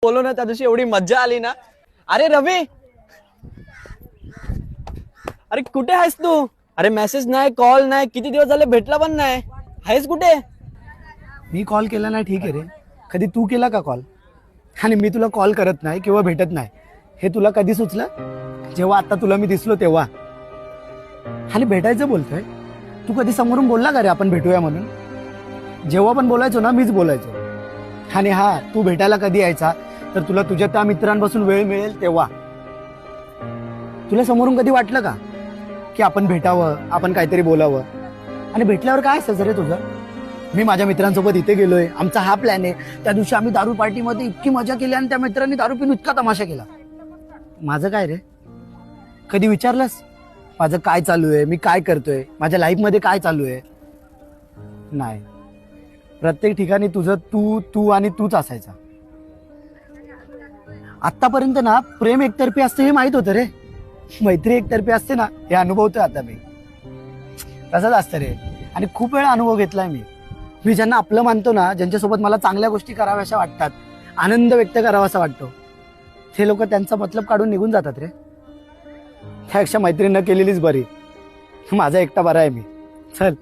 बोलो ना त्या दिवशी एवढी मज्जा आली ना. अरे रवी, अरे कुठे आहेस तू? अरे मेसेज नाही, कॉल नाही, किती दिवस झाले भेटला पण नाही. आहेस कुठे? मी कॉल केला नाही ठीक आहे रे. कधी तू केला का कॉल? आणि मी तुला कॉल करत नाही किंवा भेटत नाही हे तुला कधी सुचलं? जेव्हा आता तुला मी दिसलो तेव्हा. आणि भेटायचं बोलतोय तू, कधी समोरून बोलला का रे आपण भेटूया म्हणून? जेव्हा पण बोलायचो ना मीच बोलायचो. आणि हा, तू भेटायला कधी यायचा तर तुला तुझ्या त्या मित्रांपासून वेळ मिळेल तेव्हा. तुला समोरून कधी वाटलं का की आपण भेटावं, आपण काहीतरी बोलावं? आणि भेटल्यावर काय असायचं रे तुझं? मी माझ्या मित्रांसोबत इथे गेलोय, आमचा हा प्लॅन आहे, त्या दिवशी आम्ही दारू पार्टीमध्ये इतकी मजा केली आणि त्या मित्रांनी दारू पिऊन इतका तमाशा केला. माझं काय रे? कधी विचारलंस माझं काय चालू आहे, मी काय करतोय, माझ्या लाईफमध्ये काय चालू आहे? नाही. प्रत्येक ठिकाणी तुझं तू तू आणि तूच असायचा. आतापर्यंत ना प्रेम एकतर्फी असते हे माहित होतं रे. मैत्री एकतर्फी असते ना हे अनुभवतोय आता मी. तसंच असतं रे. आणि खूप वेळा अनुभव घेतलाय मी. मी ज्यांना आपलं मानतो ना, ज्यांच्यासोबत मला चांगल्या गोष्टी कराव्याशा वाटतात, आनंद व्यक्त करावासा वाटतो, ते लोक त्यांचा मतलब काढून निघून जातात रे. त्यापेक्षा मैत्री न केलेलीच बरी. माझा एकटा बरा आहे मी. चल.